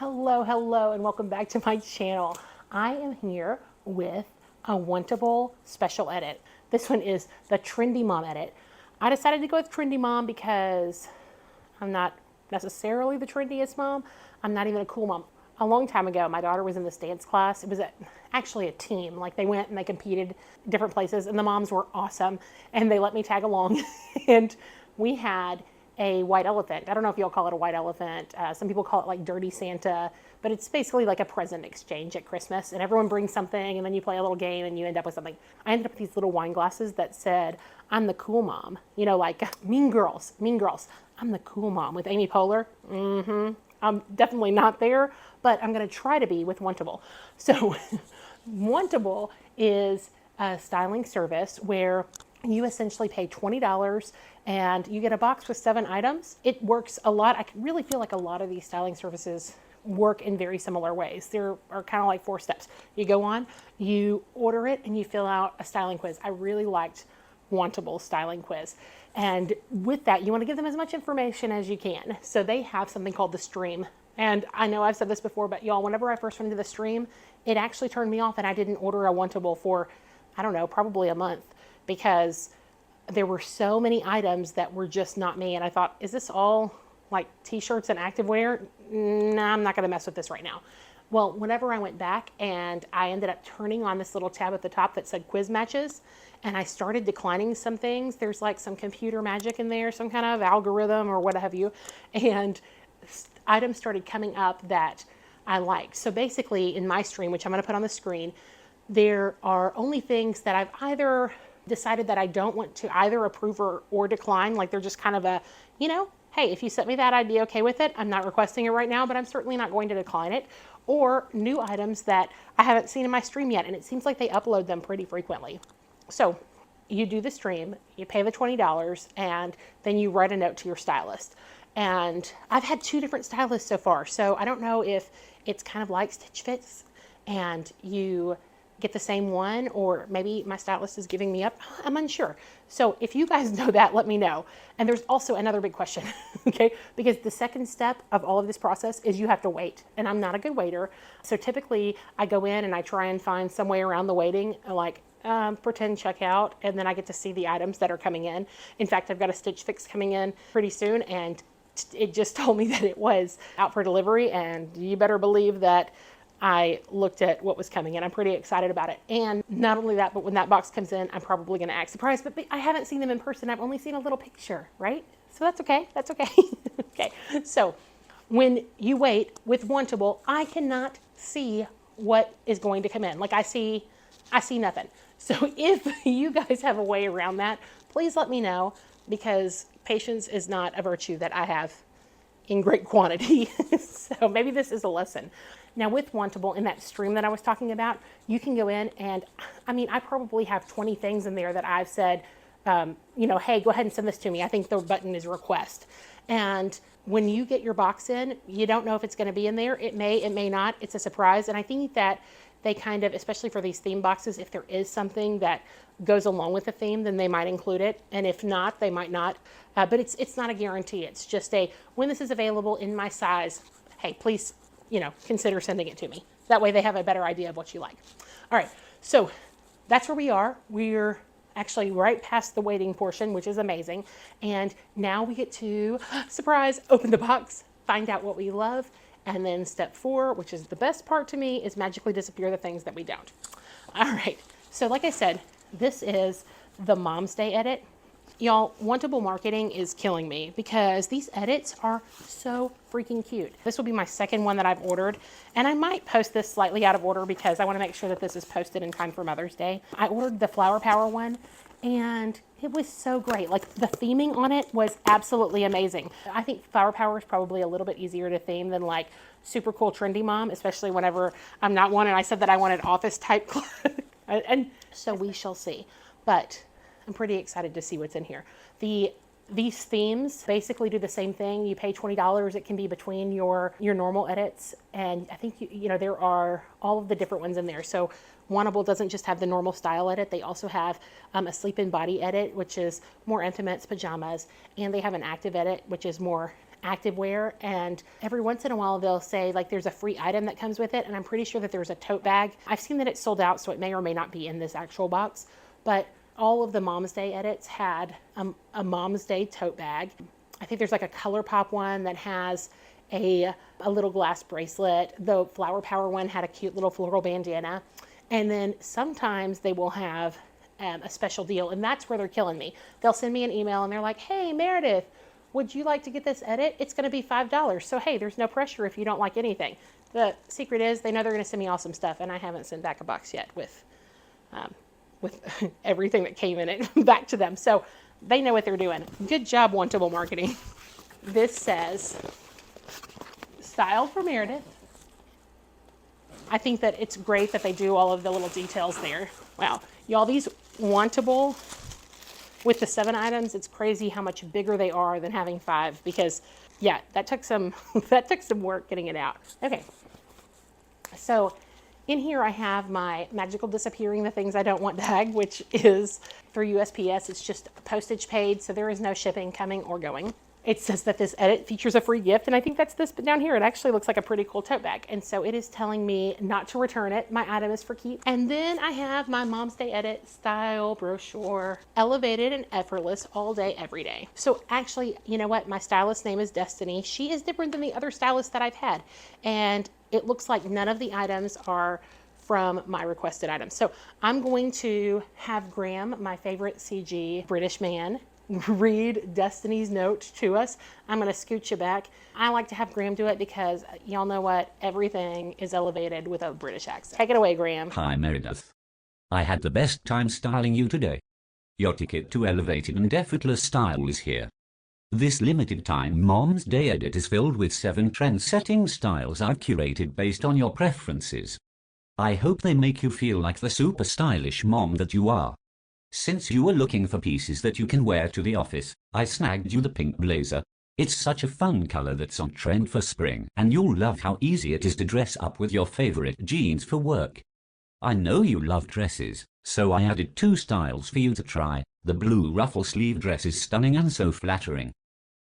Hello, and welcome back to my channel. I am here with a Wantable special edit. This one is the Trendy Mom edit. I decided to go with Trendy Mom because I'm not necessarily the trendiest mom. I'm not even a cool mom. A long time ago, my daughter was in this dance class. It was actually a team. Like they went and they competed different places, and the moms were awesome, and they let me tag along. And we had a white elephant. I don't know if y'all call it a white elephant. Some people call it like Dirty Santa, but it's basically like a present exchange at Christmas, and everyone brings something, and then you play a little game, and you end up with something. I ended up with these little wine glasses that said, "I'm the cool mom." You know, like Mean Girls. I'm the cool mom with Amy Poehler. I'm definitely not there, but I'm going to try to be with Wantable. So Wantable is a styling service where you essentially pay $20 and you get a box with 7 items. It works a lot. I really feel like a lot of these styling services work in very similar ways. There are kind of like 4 steps. You go on, you order it, and you fill out a styling quiz. I really liked Wantable styling quiz. And with that, you want to give them as much information as you can. So they have something called the stream. And I know I've said this before, but y'all, whenever I first went into the stream, it actually turned me off, and I didn't order a Wantable for, I don't know, probably a month, because there were so many items that were just not me. And I thought, is this all like t-shirts and activewear? Nah, I'm not going to mess with this right now. Well, whenever I went back and I ended up turning on this little tab at the top that said quiz matches, and I started declining some things. There's like some computer magic in there, some kind of algorithm or what have you. And items started coming up that I liked. So basically in my stream, which I'm going to put on the screen, there are only things that I've either decided that I don't want to either approve or decline. Like they're just kind of a, you know, hey, if you sent me that, I'd be okay with it. I'm not requesting it right now, but I'm certainly not going to decline it. Or new items that I haven't seen in my stream yet. And it seems like they upload them pretty frequently. So you do the stream, you pay the $20, and then you write a note to your stylist. And I've had 2 different stylists so far. So I don't know if it's kind of like Stitch Fits and you get the same one, or maybe my stylist is giving me up. I'm unsure. So if you guys know that, let me know. And there's also another big question, okay? Because the second step of all of this process is you have to wait. And I'm not a good waiter. So typically I go in and I try and find some way around the waiting, like pretend checkout, and then I get to see the items that are coming in. In fact, I've got a Stitch Fix coming in pretty soon, and it just told me that it was out for delivery, and you better believe that I looked at what was coming in. I'm pretty excited about it. And not only that, but when that box comes in, I'm probably going to act surprised. But I haven't seen them in person. I've only seen a little picture, right? So that's okay. That's okay. Okay. So when you wait with Wantable, I cannot see what is going to come in. Like I see nothing. So if you guys have a way around that, please let me know, because patience is not a virtue that I have in great quantity. So maybe this is a lesson. Now with Wantable, in that stream that I was talking about, you can go in and, I mean, I probably have 20 things in there that I've said, you know, hey, go ahead and send this to me. I think the button is request. And when you get your box in, you don't know if it's going to be in there. It may not. It's a surprise. And I think that they kind of, especially for these theme boxes, if there is something that goes along with the theme, then they might include it. And if not, they might not. But it's not a guarantee. It's just a, when this is available in my size, hey, please, you know, consider sending it to me. That way they have a better idea of what you like. All right, so that's where we are. We're actually right past the waiting portion, which is amazing. And now we get to, surprise, open the box, find out what we love. And then step 4, which is the best part to me, is magically disappear the things that we don't. All right, so like I said, this is the Mom's Day edit. Y'all, Wantable marketing is killing me because these edits are so freaking cute. This will be my second one that I've ordered, and I might post this slightly out of order because I want to make sure that this is posted in time for Mother's Day. I ordered the Flower Power one, and it was so great. Like the theming on it was absolutely amazing. I think Flower Power is probably a little bit easier to theme than like Super Cool Trendy Mom, especially whenever I'm not one, and I said that I wanted office type clothes. And so we shall see. But I'm pretty excited to see what's in here. These themes basically do the same thing. You pay $20. It can be between your normal edits. And I think, you know, there are all of the different ones in there. So Wantable doesn't just have the normal style edit. They also have a sleep in body edit, which is more intimates, pajamas. And they have an active edit, which is more activewear, and every once in a while they'll say like there's a free item that comes with it, and I'm pretty sure that there's a tote bag. I've seen that it's sold out, so it may or may not be in this actual box, but all of the Mom's Day edits had a Mom's Day tote bag. I think there's like a ColourPop one that has a little glass bracelet. The Flower Power one had a cute little floral bandana. And then sometimes they will have a special deal, and that's where they're killing me. They'll send me an email and they're like, hey, Meredith, would you like to get this edit? It's going to be $5. So, hey, there's no pressure if you don't like anything. The secret is they know they're going to send me awesome stuff, and I haven't sent back a box yet with everything that came in it back to them. So they know what they're doing. Good job, Wantable marketing. This says, styled for Meredith. I think that it's great that they do all of the little details there. Wow. Y'all, these Wantable with the 7 items, it's crazy how much bigger they are than having 5, because yeah, that took some work getting it out. Okay. So in here I have my magical disappearing the things I don't want bag, which is through USPS. It's just postage paid, so there is no shipping coming or going. It says that this edit features a free gift, and I think that's this, but down here it actually looks like a pretty cool tote bag. And so it is telling me not to return it. My item is for keep. And then I have my Mom's Day Edit style brochure, elevated and effortless all day, every day. So actually, you know what? My stylist name is Destiny. She is different than the other stylists that I've had. And it looks like none of the items are from my requested items. So I'm going to have Graham, my favorite CG British man, read Destiny's note to us. I'm going to scoot you back. I like to have Graham do it because y'all know what? Everything is elevated with a British accent. Take it away, Graham. Hi, Meredith. I had the best time styling you today. Your ticket to elevated and effortless style is here. This limited time Mom's Day edit is filled with 7 trend-setting styles I've curated based on your preferences. I hope they make you feel like the super stylish mom that you are. Since you were looking for pieces that you can wear to the office, I snagged you the pink blazer. It's such a fun color that's on trend for spring, and you'll love how easy it is to dress up with your favorite jeans for work. I know you love dresses, so I added 2 styles for you to try. The blue ruffle sleeve dress is stunning and so flattering.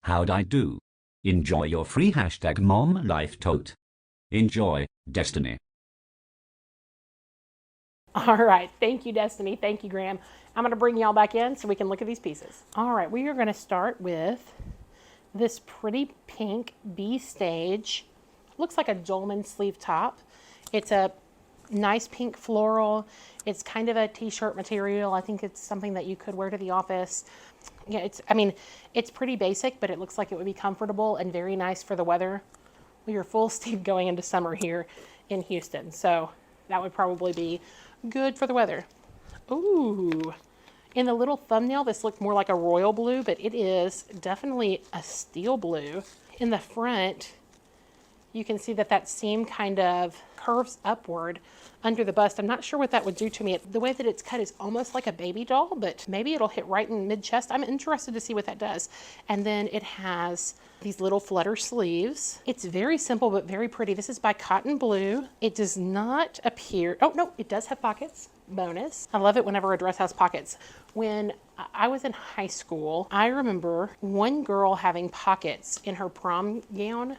How'd I do? Enjoy your free #MomLife tote. Enjoy, Destiny. All right, thank you, Destiny. Thank you, Graham. I'm going to bring y'all back in so we can look at these pieces. All right, we are going to start with this pretty pink B-Stage. Looks like a dolman sleeve top. It's a nice pink floral. It's kind of a t-shirt material. I think it's something that you could wear to the office. Yeah, it's pretty basic, but it looks like it would be comfortable and very nice for the weather. We are full steam going into summer here in Houston, so that would probably be good for the weather. Ooh, in the little thumbnail, this looked more like a royal blue, but it is definitely a steel blue. In the front, you can see that that seam kind of curves upward under the bust. I'm not sure what that would do to me. The way that it's cut is almost like a baby doll, but maybe it'll hit right in mid-chest. I'm interested to see what that does. And then it has these little flutter sleeves. It's very simple, but very pretty. This is by Cotton Blue. It does not appear, oh no, it does have pockets. Bonus. I love it whenever a dress has pockets. When I was in high school, I remember one girl having pockets in her prom gown,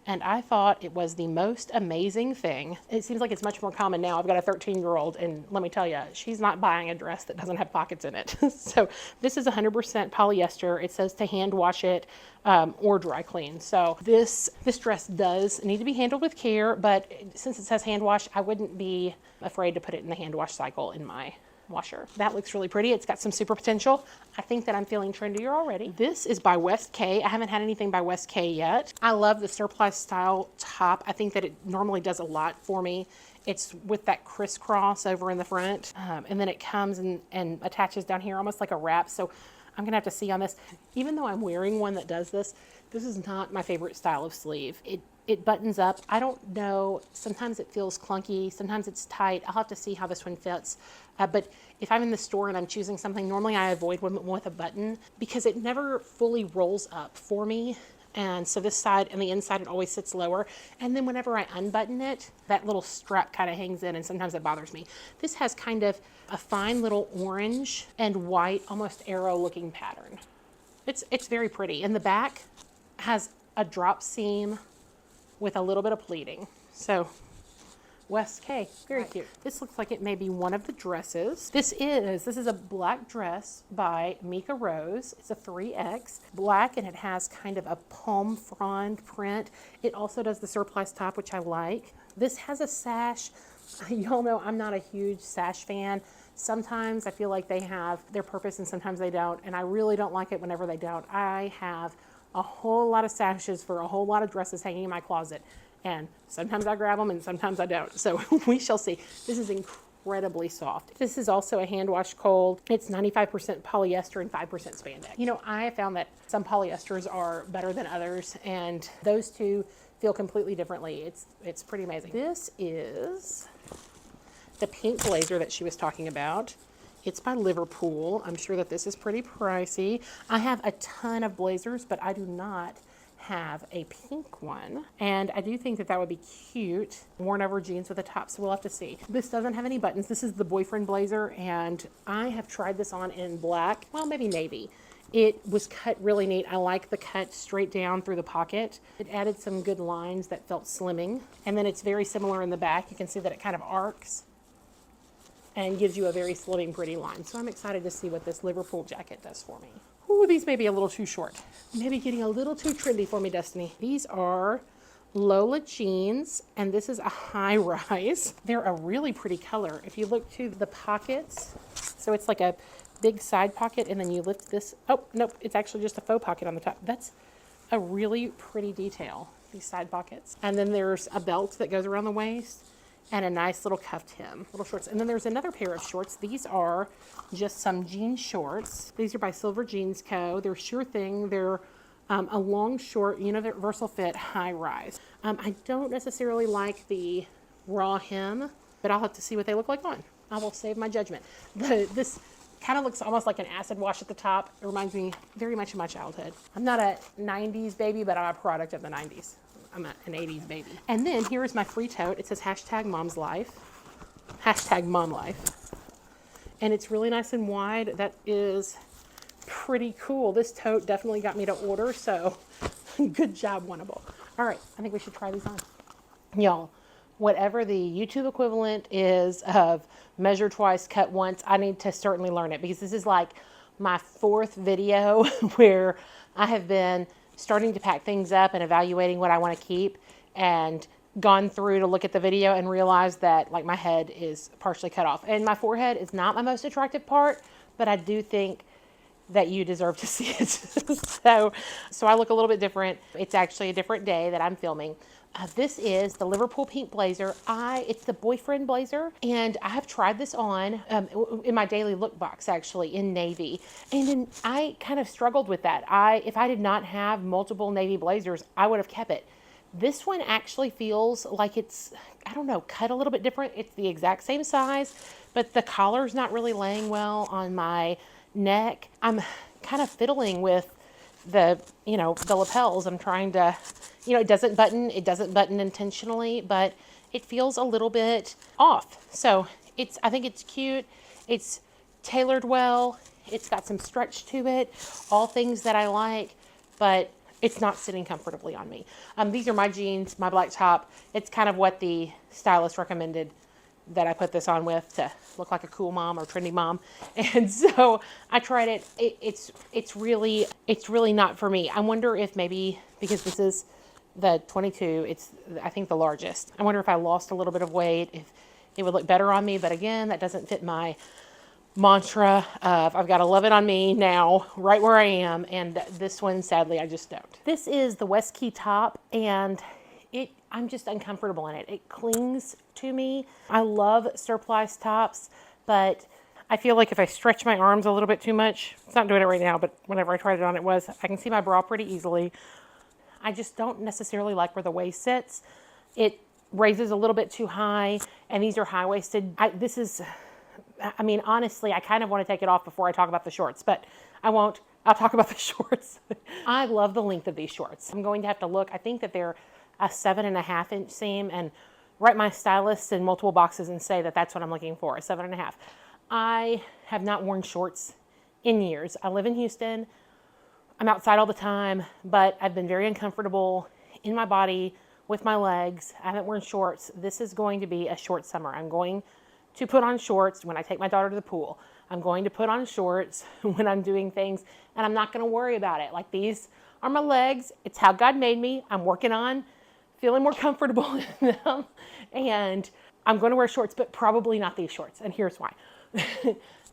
and I thought it was the most amazing thing. It seems like it's much more common now. I've got a 13-year-old, and let me tell you, she's not buying a dress that doesn't have pockets in it. So this is 100% polyester. It says to hand wash it or dry clean. So this dress does need to be handled with care, but since it says hand wash, I wouldn't be afraid to put it in the hand wash cycle in my washer. That looks really pretty. It's got some super potential. I think that I'm feeling trendier already. This is by West K. I haven't had anything by West K yet. I love the surplus style top. I think that it normally does a lot for me. It's with that crisscross over in the front, and then it comes and attaches down here almost like a wrap. So I'm gonna have to see on this. Even though I'm wearing one that does this, this is not my favorite style of sleeve. It buttons up. I don't know. Sometimes it feels clunky. Sometimes it's tight. I'll have to see how this one fits. But if I'm in the store and I'm choosing something, normally I avoid one with a button because it never fully rolls up for me. And so this side and the inside, it always sits lower. And then whenever I unbutton it, that little strap kind of hangs in, and sometimes it bothers me. This has kind of a fine little orange and white, almost arrow looking pattern. It's very pretty. In the back has a drop seam with a little bit of pleating. So West K, very cute. This looks like it may be one of the dresses. This is a black dress by Mika Rose. It's a 3X black, and it has kind of a palm frond print. It also does the surplice top, which I like. This has a sash. Y'all know I'm not a huge sash fan. Sometimes I feel like they have their purpose and sometimes they don't, and I really don't like it whenever they don't. I have a whole lot of sashes for a whole lot of dresses hanging in my closet. And sometimes I grab them and sometimes I don't. So we shall see. This is incredibly soft. This is also a hand wash cold. It's 95% polyester and 5% spandex. You know, I have found that some polyesters are better than others, and those two feel completely differently. It's pretty amazing. This is the pink blazer that she was talking about. It's by Liverpool. I'm sure that this is pretty pricey. I have a ton of blazers, but I do not have a pink one, and I do think that that would be cute worn over jeans with a top, so we'll have to see. This doesn't have any buttons. This is the boyfriend blazer, and I have tried this on in black, well, maybe navy. It was cut really neat. I like the cut straight down through the pocket. It added some good lines that felt slimming, and then it's very similar in the back. You can see that it kind of arcs and gives you a very slimming, pretty line. So I'm excited to see what this Liverpool jacket does for me. Ooh, these may be a little too short. Maybe getting a little too trendy for me, Destiny. These are Lola jeans, and this is a high rise. They're a really pretty color. If you look to the pockets, so it's like a big side pocket, and then you lift this. Oh, nope, it's actually just a faux pocket on the top. That's a really pretty detail, these side pockets. And then there's a belt that goes around the waist, and a nice little cuffed hem, little shorts. And then there's another pair of shorts. These are just some jean shorts. These are by Silver Jeans Co. They're sure thing. They're a long, short, universal fit, high rise. I don't necessarily like the raw hem, but I'll have to see what they look like on. I will save my judgment. This kind of looks almost like an acid wash at the top. It reminds me very much of my childhood. I'm not a 90s baby, but I'm a product of the 90s. I'm an 80s baby. And then here is my free tote. It says hashtag mom's life, hashtag mom life. And it's really nice and wide. That is pretty cool. This tote definitely got me to order, so good job, Wantable. All right, I think we should try these on. Y'all, whatever the YouTube equivalent is of measure twice, cut once, I need to certainly learn it, because this is like my 4th video where I have been starting to pack things up and evaluating what I want to keep, and gone through to look at the video and realized that like my head is partially cut off, and my forehead is not my most attractive part, but I do think that you deserve to see it. so I look a little bit different. It's actually a different day that I'm filming. This is the Liverpool pink blazer. It's the boyfriend blazer, and I have tried this on in my Dailylook box, actually, in navy. And I kind of struggled with that. If I did not have multiple navy blazers, I would have kept it. This one actually feels like it's, I don't know, cut a little bit different. It's the exact same size, but the collar's not really laying well on my neck. I'm kind of fiddling with the lapels. I'm trying to, it doesn't button intentionally, but it feels a little bit off. So I think it's cute. It's tailored well. It's got some stretch to it, all things that I like, but it's not sitting comfortably on me. These are my jeans, my black top. It's kind of what the stylist recommended that I put this on with to look like a cool mom or trendy mom. And so I tried it. It's really not for me. I wonder if maybe, because this is the 22, it's I think the largest. I wonder if I lost a little bit of weight, if it would look better on me. But again, that doesn't fit my mantra of I've got to love it on me now, right where I am. And this one, sadly, I just don't. This is the West Key top, and I'm just uncomfortable in it. It clings to me. I love surplice tops, but I feel like if I stretch my arms a little bit too much, it's not doing it right now, but whenever I tried it on, I can see my bra pretty easily. I just don't necessarily like where the waist sits. It raises a little bit too high, and these are high-waisted. Honestly, I kind of want to take it off before I talk about the shorts, but I won't. I'll talk about the shorts. I love the length of these shorts. I'm going to have to look. I think that they're a 7.5 inch seam, and write my stylists in multiple boxes and say that that's what I'm looking for, a 7.5. I have not worn shorts in years. I live in Houston. I'm outside all the time, but I've been very uncomfortable in my body with my legs. I haven't worn shorts. This is going to be a short summer. I'm going to put on shorts when I take my daughter to the pool. I'm going to put on shorts when I'm doing things, and I'm not going to worry about it. Like, these are my legs. It's how God made me. I'm working on feeling more comfortable in them, and I'm going to wear shorts, but probably not these shorts, and here's why.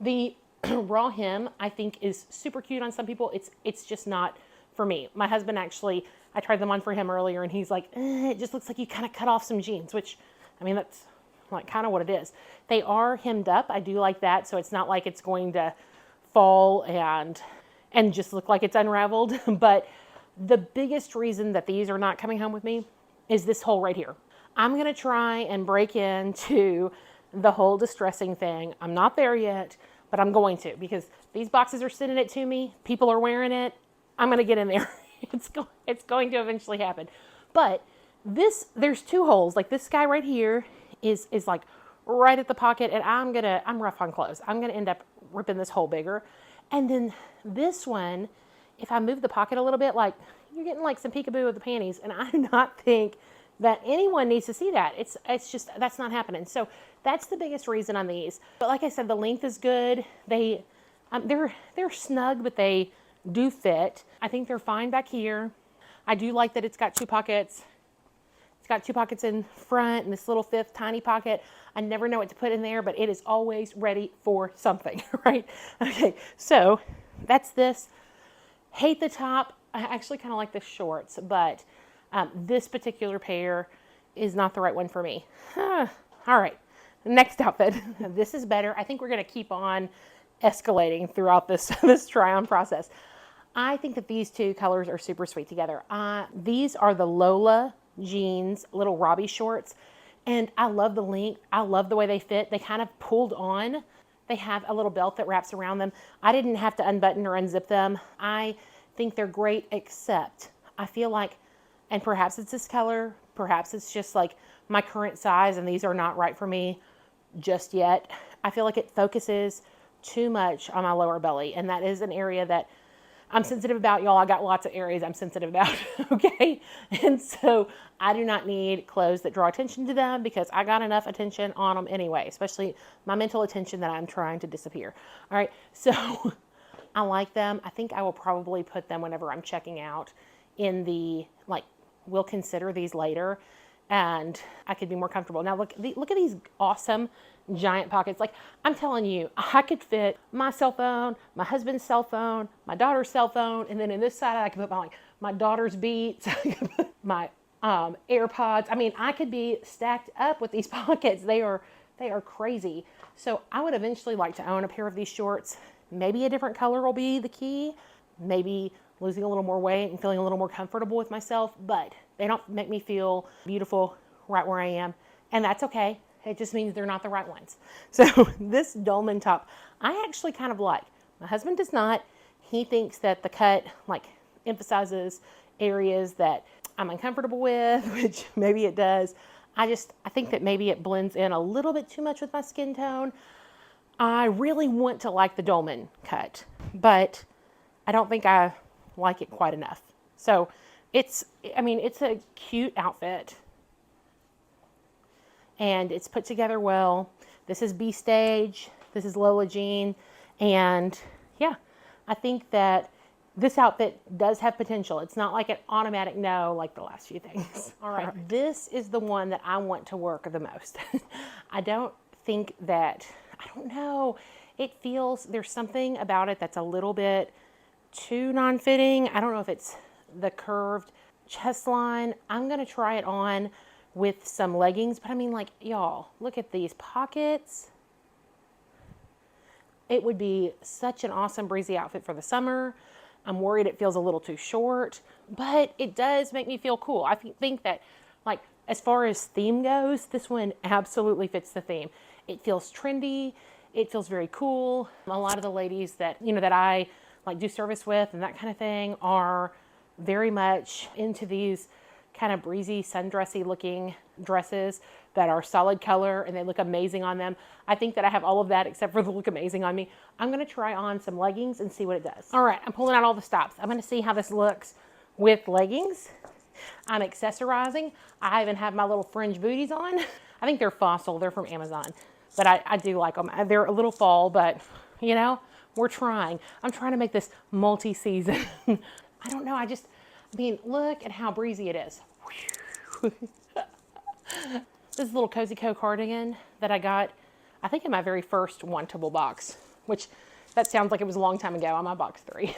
The raw hem, I think, is super cute on some people. It's just not for me. My husband actually, I tried them on for him earlier, and he's like, it just looks like you kind of cut off some jeans, which, I mean, that's like kind of what it is. They are hemmed up. I do like that, so it's not like it's going to fall and just look like it's unraveled. But the biggest reason that these are not coming home with me is this hole right here. I'm going to try and break into the whole distressing thing. I'm not there yet, but I'm going to, because these boxes are sending it to me. People are wearing it. I'm going to get in there. It's going to eventually happen. But there's two holes. Like, this guy right here is like right at the pocket, and I'm rough on clothes. I'm going to end up ripping this hole bigger. And then this one, if I move the pocket a little bit, like, you're getting like some peekaboo of the panties, and I do not think that anyone needs to see that. It's just, that's not happening. So that's the biggest reason on these. But like I said, the length is good. They're snug, but they do fit. I think they're fine back here. I do like that it's got two pockets. It's got two pockets in front and this little fifth tiny pocket. I never know what to put in there, but it is always ready for something, right? Okay, so that's this. Hate the top. I actually kind of like the shorts, but this particular pair is not the right one for me. All right, next outfit. This is better. I think we're going to keep on escalating throughout this try-on process. I think that these two colors are super sweet together. These are the Lola jeans, little Robbie shorts, and I love the length. I love the way they fit. They kind of pulled on. They have a little belt that wraps around them. I didn't have to unbutton or unzip them. I think they're great, except I feel like, and perhaps it's this color, perhaps it's just like my current size and these are not right for me just yet. I feel like it focuses too much on my lower belly, and that is an area that I'm sensitive about, y'all. I got lots of areas I'm sensitive about, okay? And so I do not need clothes that draw attention to them, because I got enough attention on them anyway, especially my mental attention that I'm trying to disappear. All right, so I like them. I think I will probably put them whenever I'm checking out in the, like, we'll consider these later, and I could be more comfortable. Now look at these awesome giant pockets. Like, I'm telling you, I could fit my cell phone, my husband's cell phone, my daughter's cell phone, and then in this side I could put my daughter's Beats, my AirPods. I mean, I could be stacked up with these pockets. They are crazy. So I would eventually like to own a pair of these shorts. Maybe a different color will be the key. Maybe losing a little more weight and feeling a little more comfortable with myself, but they don't make me feel beautiful right where I am, and that's okay. It just means they're not the right ones. So this dolman top, I actually kind of like. My husband does not. He thinks that the cut like emphasizes areas that I'm uncomfortable with, which maybe it does. I think that maybe it blends in a little bit too much with my skin tone. I really want to like the dolman cut, but I don't think I like it quite enough. So it's a cute outfit, and it's put together well. This is B Stage, this is Lola Jean, and yeah, I think that this outfit does have potential. It's not like an automatic no like the last few things. All right, this is the one that I want to work the most. I don't know, it feels, there's something about it that's a little bit too non-fitting. I don't know if it's the curved chest line. I'm gonna try it on with some leggings, but I mean, like, y'all, look at these pockets. It would be such an awesome breezy outfit for the summer. I'm worried it feels a little too short, but it does make me feel cool. I think that, like, as far as theme goes, this one absolutely fits the theme. It feels trendy. It feels very cool. A lot of the ladies that I like do service with and that kind of thing are very much into these kind of breezy, sundressy looking dresses that are solid color and they look amazing on them. I think that I have all of that except for the look amazing on me. I'm gonna try on some leggings and see what it does. All right, I'm pulling out all the stops. I'm gonna see how this looks with leggings. I'm accessorizing. I even have my little fringe booties on. I think they're Fossil, they're from Amazon, but I do like them. They're a little fall, but you know, we're trying. I'm trying to make this multi-season. I don't know, I mean, look at how breezy it is. This is a little Cozy Co cardigan that I got, I think in my very first Wantable box, which that sounds like it was a long time ago on my box 3.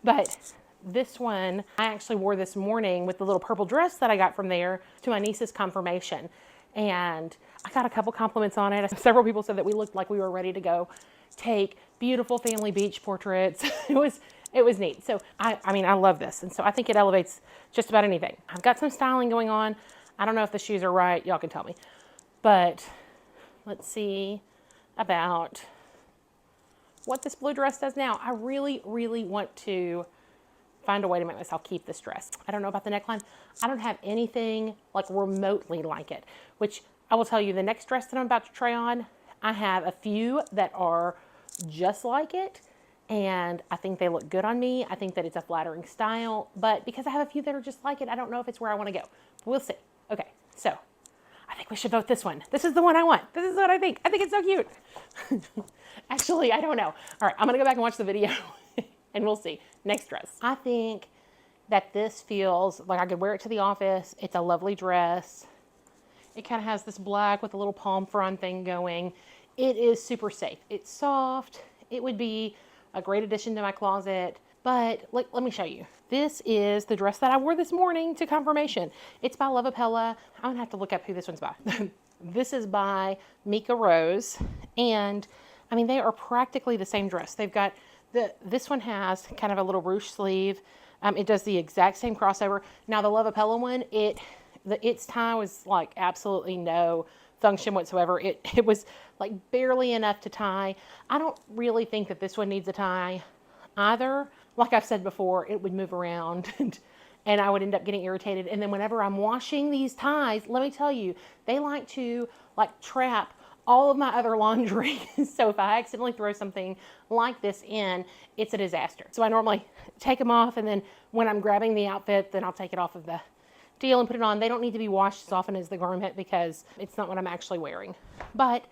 But this one, I actually wore this morning with the little purple dress that I got from there to my niece's confirmation. And I got a couple compliments on it. Several people said that we looked like we were ready to go take beautiful family beach portraits. It was neat. So I mean, I love this. And so I think it elevates just about anything. I've got some styling going on. I don't know if the shoes are right. Y'all can tell me. But let's see about what this blue dress does now. I really, really want to find a way to make myself keep this dress. I don't know about the neckline. I don't have anything like remotely like it, which I will tell you the next dress that I'm about to try on, I have a few that are just like it. And I think they look good on me. I think that it's a flattering style, but because I have a few that are just like it, I don't know if it's where I want to go. We'll see. Okay, so I think we should vote this one. This is the one I want. This is what I think. I think it's so cute. Actually, I don't know. All right, I'm gonna go back and watch the video and we'll see. Next dress. I think that this feels like I could wear it to the office. It's a lovely dress. It kind of has this black with a little palm frond thing going. It is super safe. It's soft. It would be a great addition to my closet, but let me show you. This is the dress that I wore this morning to confirmation. It's by Lovapella. I'm gonna have to look up who this one's by. This is by Mika Rose, and I mean, they are practically the same dress. They've got this one has kind of a little ruche sleeve. It does the exact same crossover. Now the Lovapella one, its tie was like absolutely no function whatsoever. It was like barely enough to tie. I don't really think that this one needs a tie either. Like I've said before, it would move around and I would end up getting irritated. And then whenever I'm washing these ties, let me tell you, they like to like trap all of my other laundry. So if I accidentally throw something like this in, it's a disaster. So I normally take them off, and then when I'm grabbing the outfit, then I'll take it off of the deal and put it on. They don't need to be washed as often as the garment because it's not what I'm actually wearing. But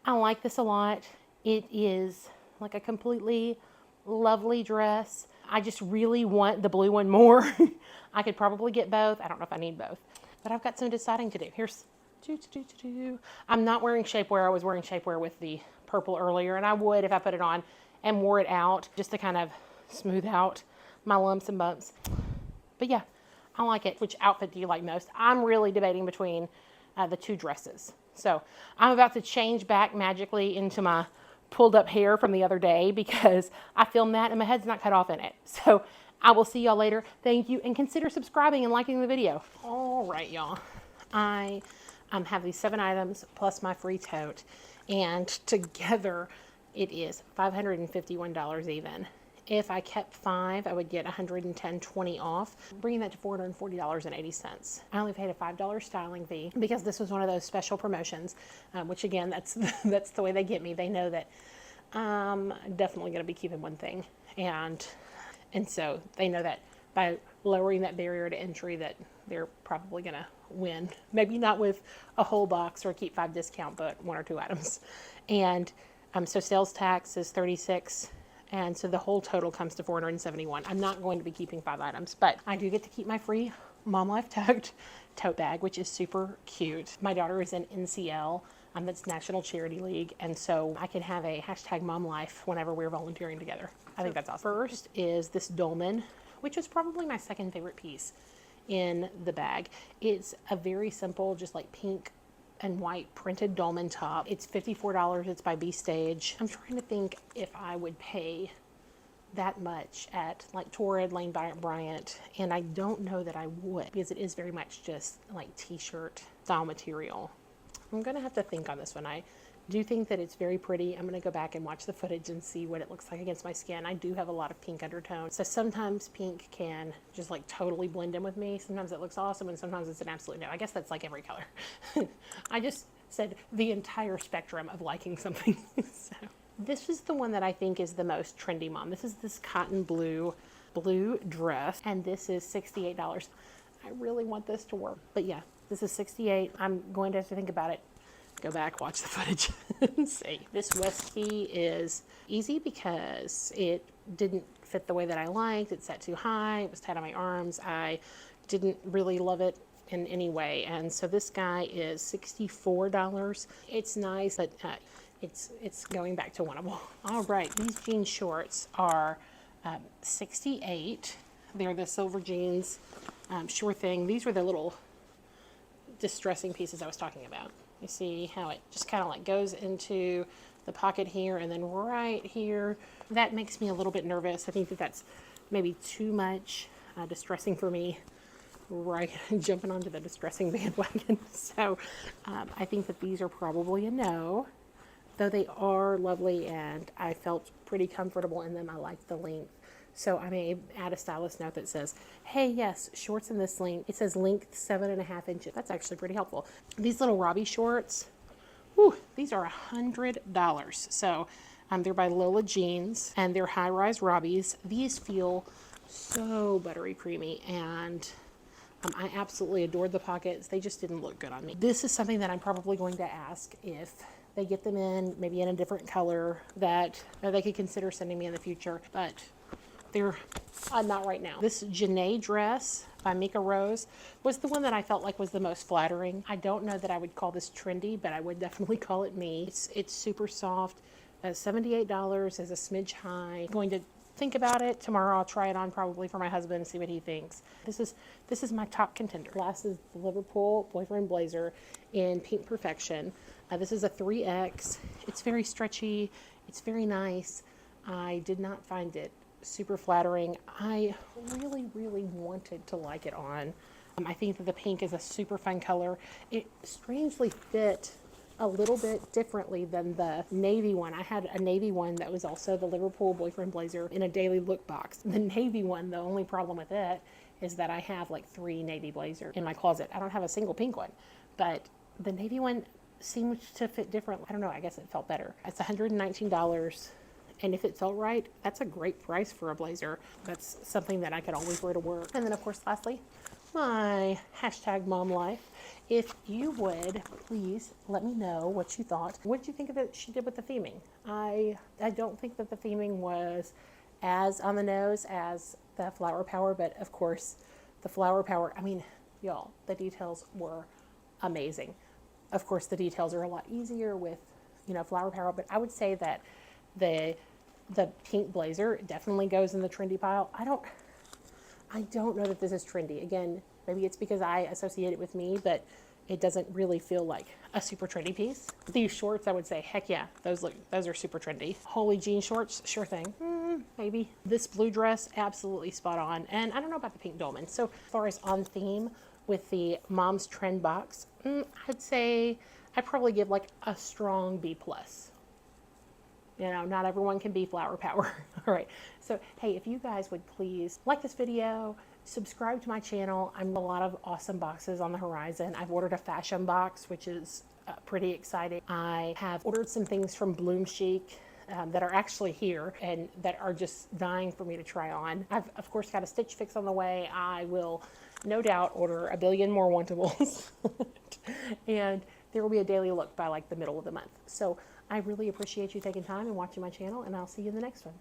I like this a lot. It is like a completely lovely dress. I just really want the blue one more. I could probably get both. I don't know if I need both, but I've got some deciding to do. Here's I'm not wearing shapewear. I was wearing shapewear with the purple earlier, and I would if I put it on and wore it out just to kind of smooth out my lumps and bumps. But yeah, I like it. Which outfit do you like most? I'm really debating between the two dresses. So I'm about to change back magically into my pulled up hair from the other day because I filmed that and my head's not cut off in it. So I will see y'all later. Thank you, and consider subscribing and liking the video. All right, y'all. I have these 7 items plus my free tote, and together it is $551 even. If I kept 5, I would get $110.20 off, bringing that to $440.80. I only paid a $5 styling fee because this was one of those special promotions, which again, that's the way they get me. They know that I'm definitely going to be keeping one thing, and so they know that by lowering that barrier to entry that they're probably going to win. Maybe not with a whole box or a keep 5 discount, but 1 or 2 items. And so sales tax is $36. And so the whole total comes to $471. I'm not going to be keeping 5 items, but I do get to keep my free Mom Life tote bag, which is super cute. My daughter is in NCL, that's National Charity League, and so I can have a #MomLife whenever we're volunteering together. I think that's awesome. First is this dolman, which is probably my second favorite piece in the bag. It's a very simple, just like pink and white printed dolman top. It's $54. It's by B Stage. I'm trying to think if I would pay that much at like Torrid, Lane Bryant, and I don't know that I would because it is very much just like t-shirt style material. I'm gonna have to think on this one. I do think that it's very pretty. I'm going to go back and watch the footage and see what it looks like against my skin. I do have a lot of pink undertones, so sometimes pink can just like totally blend in with me. Sometimes it looks awesome, and sometimes it's an absolute no. I guess that's like every color. I just said the entire spectrum of liking something. So this is the one that I think is the most trendy, Mom. This is this cotton blue dress, and this is $68. I really want this to work, but yeah, this is $68. I'm going to have to think about it. Go back, watch the footage, and see. This Westie is easy because it didn't fit the way that I liked. It sat too high. It was tight on my arms. I didn't really love it in any way. And so this guy is $64. It's nice, but it's going back to Wantable. All right, these jean shorts are $68. They're the silver jeans, sure thing. These were the little distressing pieces I was talking about. You see how it just kind of like goes into the pocket here and then right here. That makes me a little bit nervous. I think that that's maybe too much distressing for me. Right, jumping onto the distressing bandwagon. So I think that these are probably a no, though they are lovely and I felt pretty comfortable in them. I like the length. So I may add a stylist note that says, hey, yes, shorts in this length. It says length 7.5 inches. That's actually pretty helpful. These little Robbie shorts, whew, these are $100. So they're by Lola Jeans and they're high-rise Robbies. These feel so buttery creamy, and I absolutely adored the pockets. They just didn't look good on me. This is something that I'm probably going to ask if they get them in, maybe in a different color, that they could consider sending me in the future, but they're not right now. This Janae dress by Mika Rose was the one that I felt like was the most flattering. I don't know that I would call this trendy, but I would definitely call it me. It's super soft. $78 is a smidge high. I'm going to think about it. Tomorrow I'll try it on probably for my husband and see what he thinks. This is my top contender. Last is the Liverpool boyfriend blazer in Pink Perfection. This is a 3X. It's very stretchy. It's very nice. I did not find it super flattering. I really, really wanted to like it on. I think that the pink is a super fun color. It strangely fit a little bit differently than the navy one. I had a navy one that was also the Liverpool boyfriend blazer in a Dailylook box. The navy one, the only problem with it is that I have like 3 navy blazers in my closet. I don't have a single pink one, but the navy one seemed to fit differently. I don't know, I guess it felt better. It's $119. And if it felt right, that's a great price for a blazer. That's something that I could always wear to work. And then, of course, lastly, my hashtag mom life. If you would, please let me know what you thought. What did you think of it she did with the theming? I don't think that the theming was as on the nose as the flower power, but of course, the flower power, I mean, y'all, the details were amazing. Of course, the details are a lot easier with, flower power, but I would say that the pink blazer definitely goes in the trendy pile. I don't know that this is trendy. Again, maybe it's because I associate it with me, but it doesn't really feel like a super trendy piece. These shorts, I would say, heck yeah, those are super trendy. Holy jean shorts, sure thing. Maybe. This blue dress, absolutely spot on. And I don't know about the pink dolman. So as far as on theme with the Mom's Trend box, I'd say I'd probably give like a strong B+. Not everyone can be flower power. All right. So, hey, if you guys would please like this video, subscribe to my channel. I'm a lot of awesome boxes on the horizon. I've ordered a Fashom Box, which is pretty exciting. I have ordered some things from Bloom Chic that are actually here and that are just dying for me to try on. I've, of course, got a Stitch Fix on the way. I will no doubt order a billion more Wantables. And there will be a Dailylook by like the middle of the month. So I really appreciate you taking time and watching my channel, and I'll see you in the next one.